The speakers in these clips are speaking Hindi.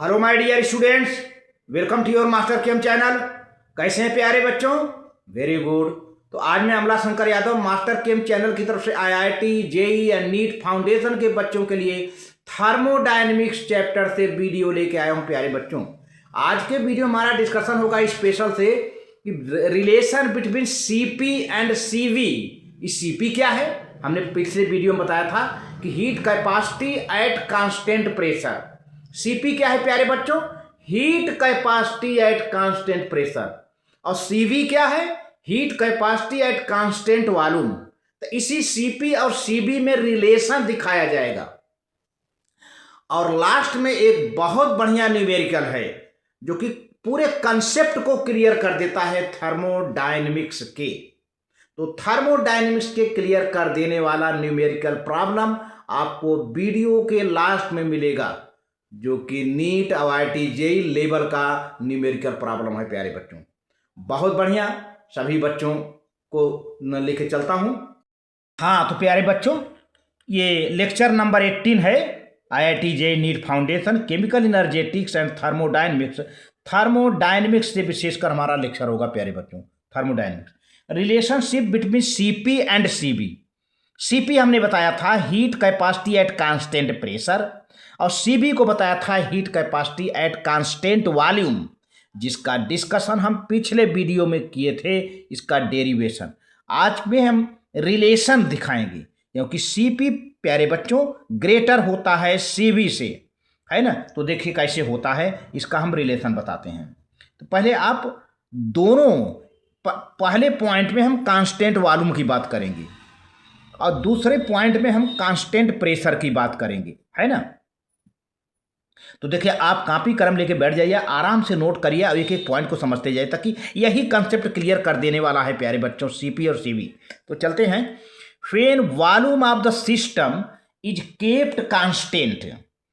Hello my dear students, welcome to your master chem channel. कैसे हैं प्यारे बच्चों? Very good. तो आज मैं Amla Shankar Yadav master chem channel की तरफ से IIT, JEE and NEET foundation के बच्चों के लिए थर्मोडायनेमिक्स चैप्टर से वीडियो लेके आया हूं। प्यारे बच्चों, आज के वीडियो हमारा डिस्कशन होगा स्पेशल से कि relation between CP and CV. इस सीपी क्या है? हमने पिछले वीडियो में बताया था कि heat capacity at constant pressure. CP क्या है प्यारे बच्चों? Heat capacity at constant pressure. और सीवी क्या है? Heat capacity at constant volume. तो इसी सीपी और सीबी में रिलेशन दिखाया जाएगा। और लास्ट में एक बहुत बढ़िया न्यूमेरिकल है जो कि पूरे कंसेप्ट को क्लियर कर देता है थर्मोडायनेमिक्स के। तो थर्मोडायनेमिक्स के क्लियर कर देने वाला न्यूमेरिकल प्रॉब्लम आपको वीडियो के लास्ट में मिलेगा, जो कि नीट और आईआईटी जेई लेवल का न्यूमेरिकल प्रॉब्लम है प्यारे बच्चों। बहुत बढ़िया, सभी बच्चों को लेके चलता हूं। हाँ तो प्यारे बच्चों, ये लेक्चर नंबर 18 है, IIT JEE NEET foundation chemical energetics and thermodynamics. Thermodynamics से विशेषकर हमारा लेक्चर होगा प्यारे बच्चों। Thermodynamics, relationship between CP and CV. CP हमने बताया था heat capacity at constant pressure, और सीबी को बताया था heat capacity at constant volume, जिसका डिस्कशन हम पिछले वीडियो में किए थे, इसका डेरिवेशन। आज में हम रिलेशन दिखाएंगे, क्योंकि सीपी प्यारे बच्चों ग्रेटर होता है सीबी से, है ना। तो देखिए कैसे होता है, इसका हम रिलेशन बताते हैं। तो पहले आप दोनों पहले पॉइंट में हम कांस्टेंट वॉल्यूम की बात करेंगे और दूसरे पॉइंट में हम कांस्टेंट प्रेशर की बात करेंगे, है ना। तो देखिए, आप कॉपी कलम लेके बैठ जाइए, आराम से नोट करिए और एक एक पॉइंट को समझते जाइए, ताकि यही कंसेप्ट क्लियर कर देने वाला है प्यारे बच्चों, सीपी और सीवी। तो चलते हैं। When volume of the system is kept constant,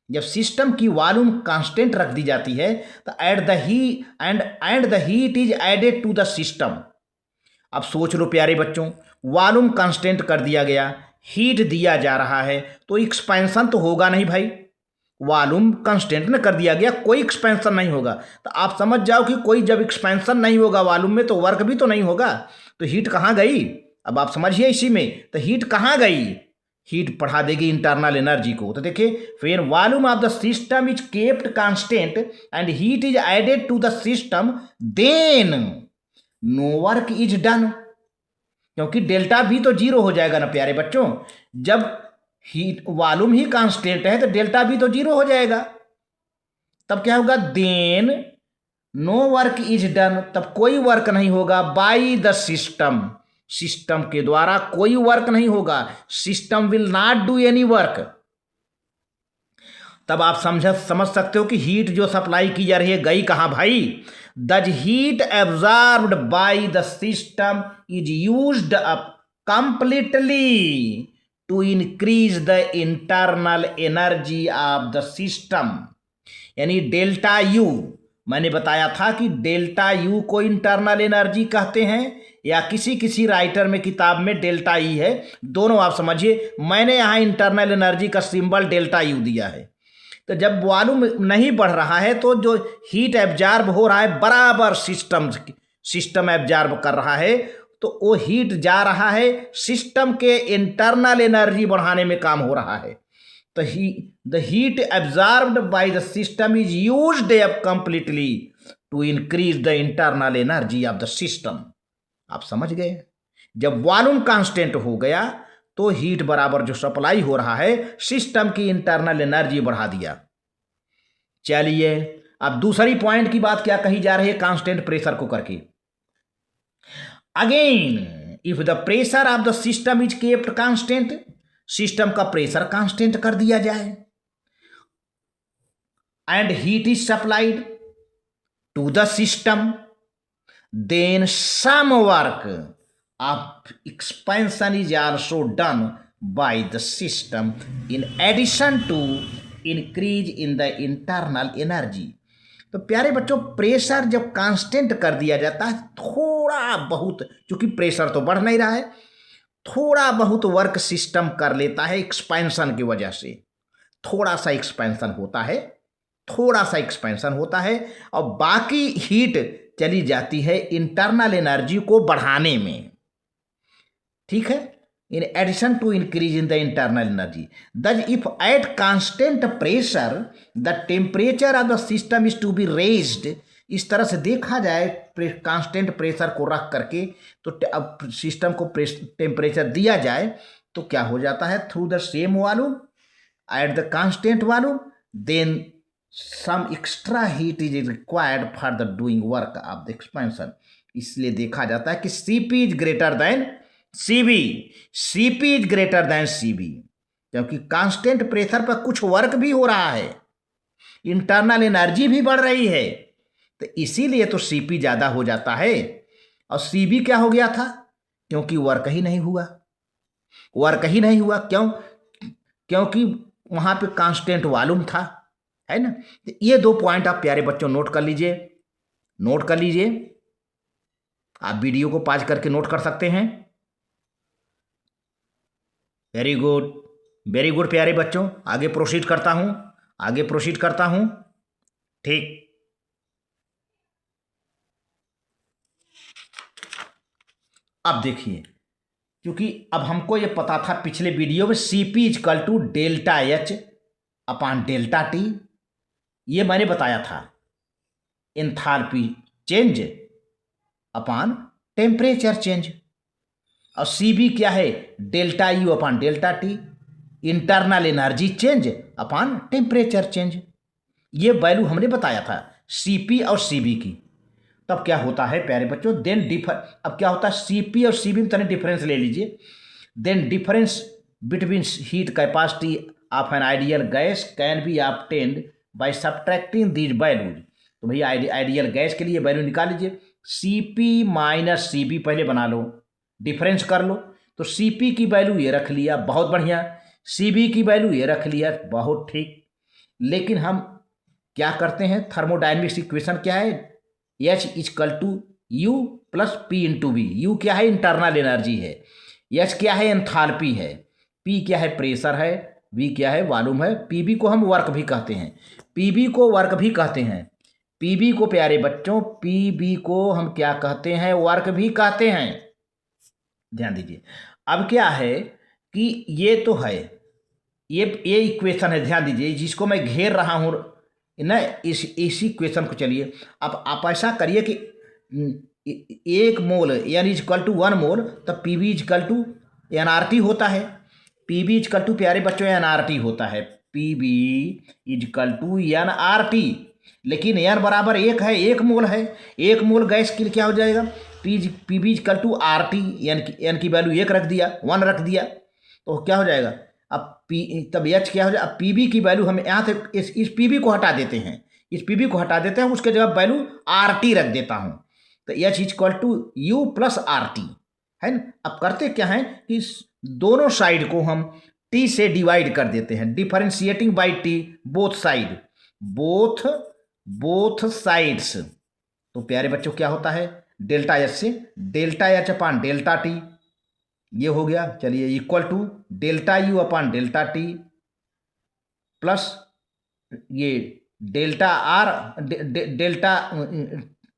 जब सिस्टम की वॉल्यूम कांस्टेंट रख दी जाती है, तो and the heat is added to the system. अब सोच लो प्यारे बच्चों, वॉल्यूम कांस्टेंट कर दिया गया, हीट दिया जा रहा है, तो एक्सपेंशन तो होगा नहीं भाई। वॉल्यूम कांस्टेंट न कर दिया गया, कोई एक्सपेंशन नहीं होगा। तो आप समझ जाओ कि कोई जब एक्सपेंशन नहीं होगा वॉल्यूम में, तो वर्क भी तो नहीं होगा। तो हीट कहाँ गई? अब आप समझिए इसी में, तो हीट कहाँ गई? हीट बढ़ा देगी इंटरनल एनर्जी को। तो देखिए, when volume of the system is kept constant and heat is added to the system, then no work is done. क्योंकि डेल्टा भी तो जीरो हो जाएगा ना प्यारे बच्चों। जब हीट वॉल्यूम ही कांस्टेंट है तो डेल्टा भी तो जीरो हो जाएगा। तब क्या होगा? Then no work is done, तब कोई वर्क नहीं होगा बाय द सिस्टम। सिस्टम के द्वारा कोई वर्क नहीं होगा, system will not do any work. तब आप समझ सकते हो कि हीट जो सप्लाई की जा रही है गई कहाँ भाई? The heat absorbed by the system is used up completely to increase the internal energy of the system. यानी डेल्टा यू, मैंने बताया था कि डेल्टा यू को इंटरनल एनर्जी कहते हैं, या किसी किसी राइटर में किताब में डेल्टा ई है, दोनों आप समझिए। मैंने यहाँ इंटरनल एनर्जी का सिंबल डेल्टा यू दिया है। तो जब वॉल्यूम नहीं बढ़ रहा है, तो जो हीट एब्जॉर्ब हो रहा है बराबर सिस्टम एब्जॉर्ब कर रहा है, तो वो हीट जा रहा है सिस्टम के इंटरनल एनर्जी बढ़ाने में काम हो रहा है। तो the heat absorbed by the system is used up completely to increase the internal energy of the system. आप समझ गए? जब वॉल्यूम कांस्टेंट हो गया तो हीट बराबर जो सप्लाई हो रहा है, सिस्टम की इंटरनल एनर्जी बढ़ा दिया। चलिए, अब दूसरी पॉइंट की बात क्या कही जा रही है कांस्टेंट प्रेशर को करके। Again if the pressure of the system is kept constant, system का प्रेशर कांस्टेंट कर दिया जाए, and heat is supplied to the system, then some work of expansion is also done by the system in addition to increase in the internal energy। तो प्यारे बच्चों, प्रेशर जब कांस्टेंट कर दिया जाता है, थोड़ा बहुत, क्योंकि प्रेशर तो बढ़ नहीं रहा है, थोड़ा बहुत वर्क सिस्टम कर लेता है एक्सपेंशन की वजह से, थोड़ा सा एक्सपेंशन होता है। थोड़ा सा एक्सपेंशन होता है और बाकी हीट चली जाती है इंटरनल एनर्जी को बढ़ाने में। ठीक है, in addition to increase in the internal energy. Thus, if at constant pressure the temperature of the system is to be raised, इस तरह से देखा जाए कांस्टेंट प्रेशर को रख करके, तो अब सिस्टम को टेम्परेचर दिया जाए तो क्या हो जाता है, through the same volume at the constant volume then some extra heat is required for the doing work of the expansion. इसलिए देखा जाता है कि Cp is greater than Cv, Cp is greater than Cv, क्योंकि कांस्टेंट प्रेशर पर कुछ वर्क भी हो रहा है, इंटरनल एनर्जी भी बढ़ रही है, तो इसीलिए तो Cp ज़्यादा हो जाता है। और Cv क्या हो गया था, क्योंकि वर्क ही नहीं हुआ, वर्क ही नहीं हुआ। क्यों? क्योंकि वहाँ पे कांस्टेंट वॉल्यूम था, है ना। तो ये दो पॉइंट आप प्यारे बच्चों नोट कर लीजिए, नोट कर लीजिए। आप वीडियो को पॉज करके नोट कर सकते हैं। वेरी गुड, वेरी गुड प्यारे बच्चों। आगे प्रोसीड करता हूं, आगे प्रोसीड करता हूं। ठीक, अब देखिए, क्योंकि अब हमको ये पता था पिछले वीडियो में Cp is equal to delta H upon delta T, ये मैंने बताया था, enthalpy change upon temperature change. और Cb क्या है, delta U upon delta T, internal energy change upon temperature change. ये वैल्यू हमने बताया था Cp और Cb की। तब क्या होता है प्यारे बच्चों, देन अब क्या होता है, Cp और Cb में तने डिफरेंस ले लीजिए। Then difference between heat capacity of an ideal gas can be obtained by subtracting these values. तो भैया आइडियल गैस के लिए वैल्यू निकाल लीजिए, Cp माइनस Cb पहले बना लो, डिफरेंस कर लो। तो Cp की वैल्यू ये रख लिया, बहुत बढ़िया। Cb की वैल्यू ये रख लिया, बहुत ठीक। लेकिन हम क्या करते हैं, थर्मोडायनेमिक्स इक्वेशन क्या है, H equal to U plus P into V. U क्या है, इंटरनल एनर्जी है, H क्या है, एंथैल्पी है, P क्या है, प्रेशर है, V क्या है, वॉल्यूम है, Pv को हम वर्क भी कहते हैं, Pv को वर्क भी कहते हैं। Pv को प्यारे बच्चों, Pv को हम क्या कहते हैं, वर्क भी कहते हैं। ध्यान दीजिए। अब क्या है कि ये तो है, ये इक्वेशन है, ध्यान दीजिए, जिसको मैं घेर रहा हूँ ना, इसी इक्वेशन को चलिए अब आप ऐसा करिए कि 1 मोल यानी इजकल टू 1 मोल, तब Pv इजकल टू nRT होता है। Pv इजकल टू प्यारे बच्चों nRT होता है, Pv इजकल टू nRT। लेकिन n बराबर 1 है, 1 मोल है, 1 मोल गैस के लिए क्या हो जाएगा, Pv equal to RT, n की वैल्यू 1 रख दिया, 1 रख दिया, तो क्या हो जाएगा, अब तब H क्या हो जाए, अब Pv की वैल्यू हम यहाँ से इस Pv को हटा देते हैं, इस Pv को हटा देते हैं, उसके जगह वैल्यू RT रख देता हूँ, तो H equal to U plus RT है ना। अब करते क्या है कि दोनों साइड को हम T से डिवाइड कर देते हैं, differentiating by T both side, both sides. तो प्यारे बच्चों क्या होता है, डेल्टा H से delta H upon delta T, ये हो गया। चलिए equal to delta U upon delta T plus ये डेल्टा R, डेल्टा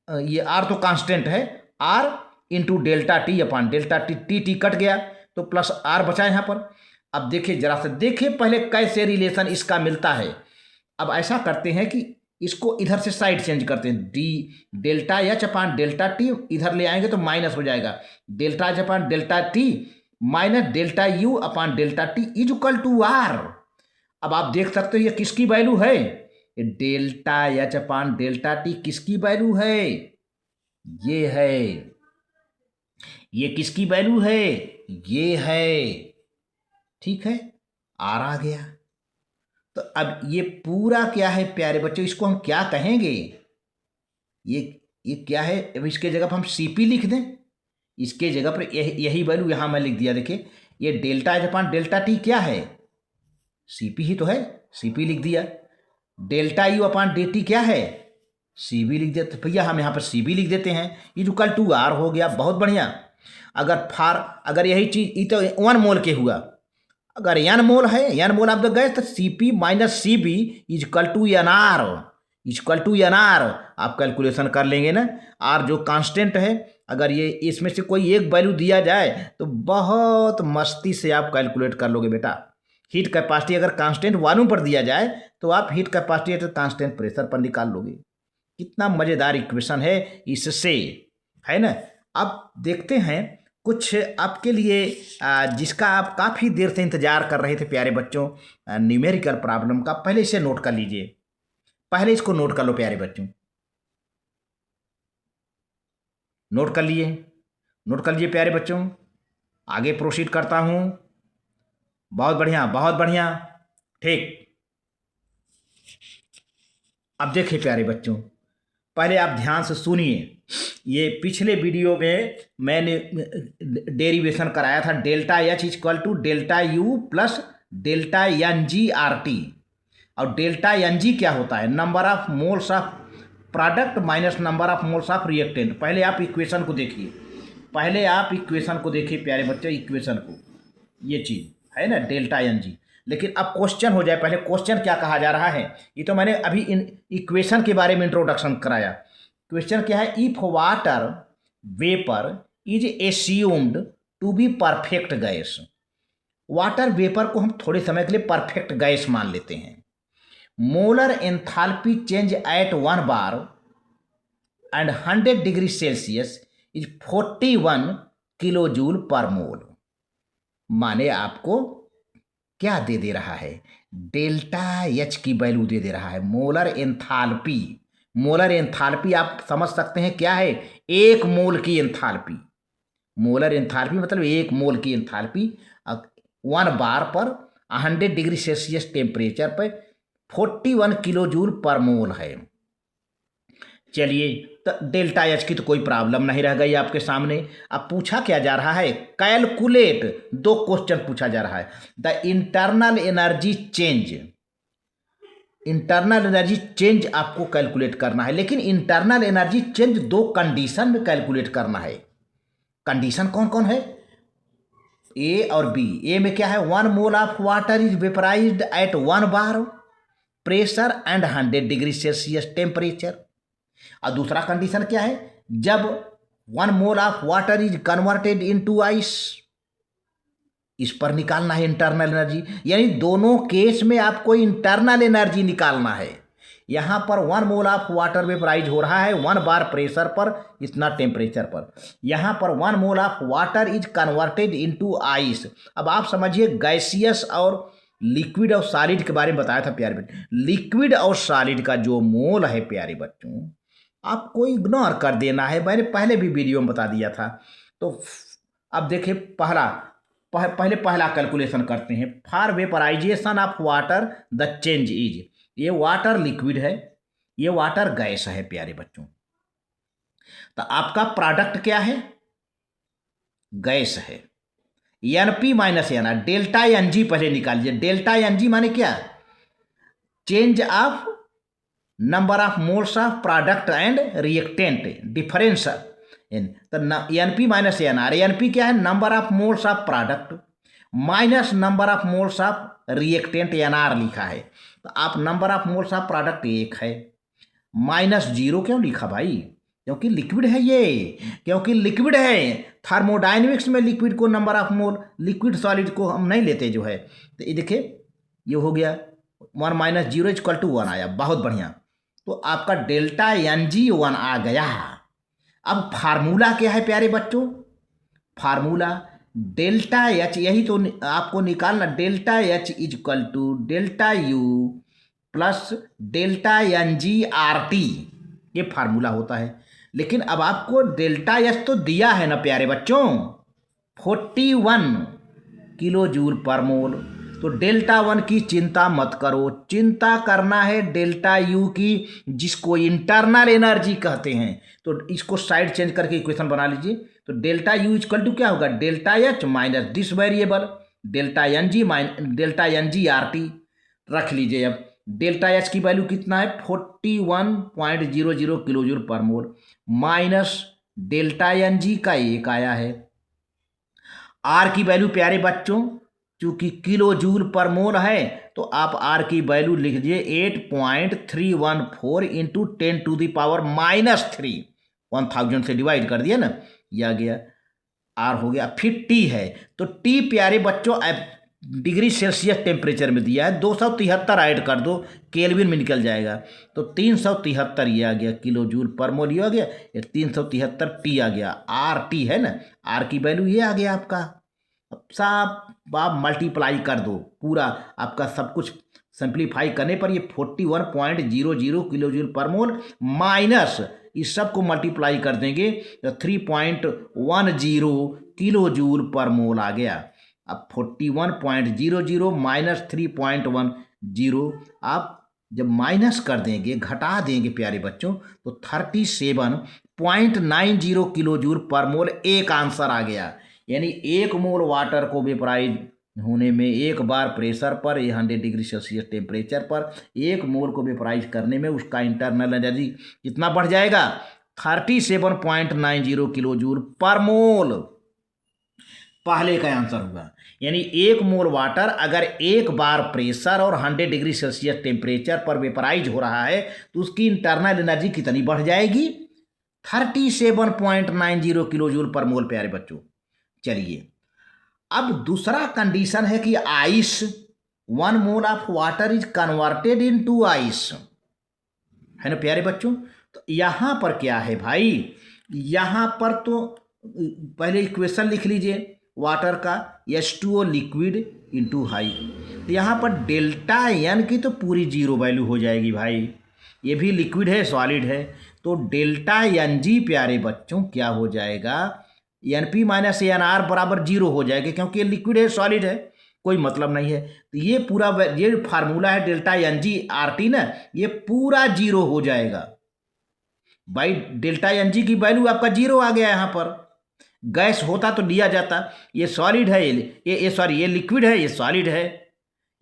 ये R तो कांस्टेंट है, R into delta T upon delta T cut गया तो प्लस R बचा यहाँ पर। अब देखिए, जरा से देखिए पहले कैसे रिलेशन इसका मिलता है। अब ऐसा करते हैं कि इसको इधर से साइड चेंज करते हैं, delta H upon delta T इधर ले आएंगे तो माइनस हो जाएगा, delta H upon delta T minus delta U upon delta T is equal to R। अब आप देख सकते हो ये किसकी वैल्यू है, delta H upon delta T किसकी वैल्यू है, ये है, ये किसकी वैल्यू है, ये है, ठीक है, R आ गया। तो अब ये पूरा क्या है प्यारे बच्चों, इसको हम क्या कहेंगे, ये क्या है, अब इसके जगह पर हम Cp लिख दें, इसके जगह पर यही वैल्यू यहाँ मैं लिख दिया। देखिए ये delta H upon delta T क्या है, Cp ही तो है, Cp लिख दिया। डेल्टा U अपान dt क्या है, Cv लिख देते भैया, हम यहाँ पर Cv लिख देते हैं, ये इक्वल टू R हो गया, बहुत बढ़िया। अगर यही चीज़ तो 1 मोल के हुआ, अगर एन मोल है, n mole of the gas, तो Cp minus Cb equal to n R आप कैलकुलेशन कर लेंगे ना। आर जो कांस्टेंट है, अगर ये इसमें से कोई एक वैल्यू दिया जाए तो बहुत मस्ती से आप कैलकुलेट कर लोगे बेटा। हीट कैपेसिटी अगर कांस्टेंट वॉल्यूम पर दिया जाए तो आप हीट कैपेसिटी कांस्टेंट प्रेशर पर निकाल लोगे। कितना मज़ेदार इक्वेशन है इससे, है ना। अब देखते हैं कुछ आपके लिए जिसका आप काफ़ी देर से इंतजार कर रहे थे प्यारे बच्चों, न्यूमेरिकल प्रॉब्लम का। पहले इसे नोट कर लीजिए, पहले इसको नोट कर लो प्यारे बच्चों। नोट कर लिए, नोट कर लीजिए प्यारे बच्चों। आगे प्रोसीड करता हूँ। बहुत बढ़िया, बहुत बढ़िया, ठीक। अब देखिए प्यारे बच्चों, पहले आप ध्यान से सुनिए। ये पिछले वीडियो में मैंने डेरिवेशन कराया था, delta H equal to delta U plus delta N g R T. और डेल्टा एन जी क्या होता है? Number of moles of product minus number of moles of reactant. पहले आप इक्वेशन को देखिए, पहले आप इक्वेशन को देखिए प्यारे बच्चों, इक्वेशन को, ये चीज़ है ना डेल्टा एन जी। लेकिन अब क्वेश्चन हो जाए, पहले क्वेश्चन क्या कहा जा रहा है। ये तो मैंने अभी इन इक्वेशन के बारे में इंट्रोडक्शन कराया। क्वेश्चन क्या है? If water vapour is assumed to be perfect gas. Water vapour को हम थोड़े समय के लिए परफेक्ट गैस मान लेते हैं। Molar enthalpy change at 1 bar and 100 degree Celsius is 41 kilo joule पर मोल। माने आपको क्या दे रहा है? डेल्टा एच की वैल्यू दे रहा है। मोलर एंथैल्पी, मोलर एंथैल्पी आप समझ सकते हैं क्या है? एक मोल की एंथैल्पी। मोलर एंथैल्पी मतलब एक मोल की एंथैल्पी 1 बार पर 100 डिग्री सेल्सियस टेम्परेचर पर 41 किलो जूल पर मोल है। चलिए, तो डेल्टा एच की तो कोई प्रॉब्लम नहीं रह गई आपके सामने। अब पूछा क्या जा रहा है? कैलकुलेट। दो क्वेश्चन पूछा जा रहा है। The internal energy change, internal energy change आपको कैलकुलेट करना है। लेकिन इंटरनल एनर्जी चेंज दो कंडीशन में कैलकुलेट करना है। कंडीशन कौन कौन है? ए और बी। ए में क्या है? 1 mole of water is vaporised at 1 bar pressure and 100 degree Celsius temperature. और दूसरा कंडीशन क्या है? जब 1 mole of water is converted into ice. इस पर निकालना है इंटरनल एनर्जी। यानी दोनों केस में आपको इंटरनल एनर्जी निकालना है। यहाँ पर 1 मोल ऑफ वाटर वेपराइज हो रहा है 1 बार प्रेशर पर, इतना टेम्परेचर पर। यहाँ पर 1 mole of water is converted into ice. अब आप समझिए गैसियस और लिक्विड और सॉलिड के बारे में बताया था प्यारे बच्चों। लिक्विड और सॉलिड का जो मोल है प्यारे बच्चों, आपको इग्नोर कर देना है। मैंने पहले भी वीडियो में बता दिया था। तो अब देखिए, पहले पहला कैलकुलेशन करते हैं। For vaporization of water the change is, ये वाटर लिक्विड है, ये वाटर गैस है प्यारे बच्चों। तो आपका प्रोडक्ट क्या है? गैस है। N P minus N R, delta N G पहले निकालिए। डेल्टा एन जी माने क्या? Change of number of moles of product and reactant, difference. तो N P minus N R, N P क्या है? Number of moles of product minus number of moles of reactant, N R लिखा है। तो आप number of moles of product 1 है, माइनस 0 क्यों लिखा भाई? क्योंकि लिक्विड है ये, क्योंकि लिक्विड है। थर्मोडाइनमिक्स में लिक्विड को number of mole, liquid solid को हम नहीं लेते जो है। तो ये देखिए, ये हो गया 1 माइनस 0 इक्वल टू 1 आया। बहुत बढ़िया। तो आपका डेल्टा एन जी 1 आ गया। अब फार्मूला क्या है प्यारे बच्चों? फार्मूला डेल्टा एच, यही तो आपको निकालना। Delta H equal to delta U plus delta N g R T, ये फार्मूला होता है। लेकिन अब आपको डेल्टा एच तो दिया है ना प्यारे बच्चों, 41 किलो जूल पर मोल। तो डेल्टा 1 की चिंता मत करो, चिंता करना है डेल्टा यू की, जिसको इंटरनल एनर्जी कहते हैं। तो इसको साइड चेंज करके इक्वेशन बना लीजिए। तो डेल्टा यू इक्वल टू क्या होगा? Delta H minus this variable delta N g R T रख लीजिए। अब डेल्टा एच की वैल्यू कितना है? 41.00 किलो जूल पर mole minus delta N g का 1 आया है। आर की वैल्यू प्यारे बच्चों, चूंकि किलो जूल पर मोल है तो आप आर की वैल्यू लिख दीजिए 8.314 इंटू 10⁻³ 1000 से डिवाइड कर दिया ना, यह आ गया आर हो गया। फिर टी है तो टी प्यारे बच्चों डिग्री सेल्सियस टेम्परेचर में दिया है, 273 ऐड कर दो, केल्विन में निकल जाएगा तो 373 ये आ गया किलो जूल पर मोल, ये आ गया, ये 373 टी आ गया। आर टी है ना, आर की वैल्यू ये आ गया आपका। अब सब आप मल्टीप्लाई कर दो, पूरा आपका सब कुछ सिंप्लीफाई करने पर ये 41.00 किलो जूल पर मोल माइनस इस सब को मल्टीप्लाई कर देंगे तो 3.10 किलो जूल पर मोल आ गया। अब 41.00 माइनस 3.10 आप जब माइनस कर देंगे, घटा देंगे प्यारे बच्चों, तो 37.90 किलो जूल पर मोल एक आंसर आ गया। यानी 1 मोल वाटर को वेपराइज होने में, एक बार प्रेशर पर 100 डिग्री सेल्सियस टेम्परेचर पर 1 मोल को वेपराइज करने में उसका इंटरनल एनर्जी कितना बढ़ जाएगा, 37.90 किलो जूल पर मोल। पहले का आंसर हुआ। यानी 1 मोल वाटर अगर एक बार प्रेशर और 100 डिग्री सेल्सियस टेम्परेचर पर वेपराइज हो रहा है तो उसकी इंटरनल एनर्जी कितनी बढ़ जाएगी, 37.90 किलो जूल पर मोल प्यारे बच्चों। चलिए अब दूसरा कंडीशन है कि ice 1 mole of water is converted into ice, है ना प्यारे बच्चों। तो यहाँ पर क्या है भाई, यहाँ पर तो पहले इक्वेशन लिख लीजिए वाटर का, H2O लिक्विड इंटू हाई, तो यहाँ पर डेल्टा एन की तो पूरी जीरो वैल्यू हो जाएगी भाई, ये भी लिक्विड है सॉलिड है, तो डेल्टा एन जी प्यारे बच्चों क्या हो जाएगा, NP माइनस NR बराबर जीरो हो जाएगा, क्योंकि ये लिक्विड है सॉलिड है, कोई मतलब नहीं है। तो ये पूरा ये फार्मूला है delta N g R T ना, ये पूरा जीरो हो जाएगा भाई। डेल्टा एन जी की वैल्यू आपका जीरो आ गया यहाँ पर। गैस होता तो लिया जाता, ये सॉलिड है, ये सॉरी ये लिक्विड है, ये सॉलिड है,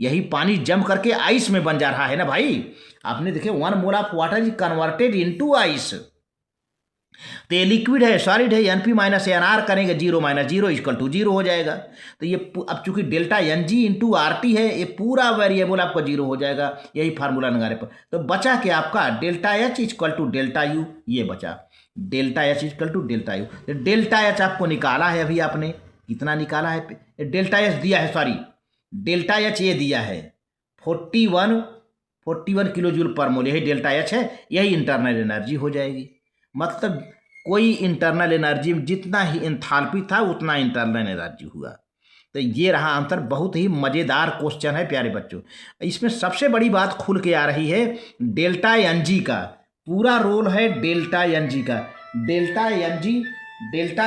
यही पानी जम करके आइस में बन जा रहा है ना भाई। आपने देखे 1 mole of water is converted into ice, तो ये लिक्विड है सॉलिड है, NP माइनस NR करेंगे 0 माइनस 0 इक्वल टू 0 हो जाएगा। तो ये अब चूंकि डेल्टा NG इंटू RT है, ये पूरा वेरिएबल आपका 0 हो जाएगा, यही फार्मूला लगाने पर। तो बचा क्या आपका delta H equal to delta U, ये बचा delta H equal to delta U। तो डेल्टा H आपको निकाला है, अभी आपने कितना निकाला है, डेल्टा H दिया है, सॉरी डेल्टा H ये दिया है 41 किलो जूल पर मोल, यही डेल्टा H है, यही इंटरनल एनर्जी हो जाएगी। मतलब कोई इंटरनल एनर्जी जितना ही एंथैल्पी था उतना इंटरनल एनर्जी हुआ। तो ये रहा आंसर। बहुत ही मज़ेदार क्वेश्चन है प्यारे बच्चों। इसमें सबसे बड़ी बात खुल के आ रही है, डेल्टा एन जी का पूरा रोल है, डेल्टा एन जी का। डेल्टा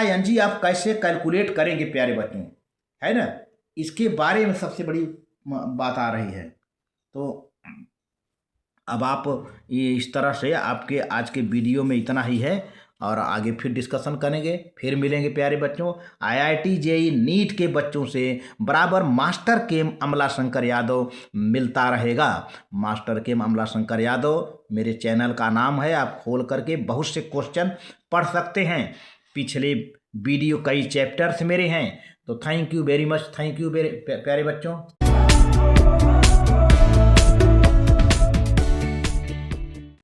एन जी आप कैसे कैलकुलेट करेंगे प्यारे बच्चों, है ना, इसके बारे में सबसे बड़ी बात आ रही है। तो अब आप ये इस तरह से आपके आज के वीडियो में इतना ही है, और आगे फिर डिस्कशन करेंगे, फिर मिलेंगे प्यारे बच्चों। IIT JEE नीट के बच्चों से बराबर मास्टर केम अमला शंकर यादव मिलता रहेगा। मास्टर केम अमला शंकर यादव मेरे चैनल का नाम है, आप खोल करके बहुत से क्वेश्चन पढ़ सकते हैं। पिछले वीडियो कई चैप्टर्स मेरे हैं। तो thank you very much, thank you प्यारे बच्चों।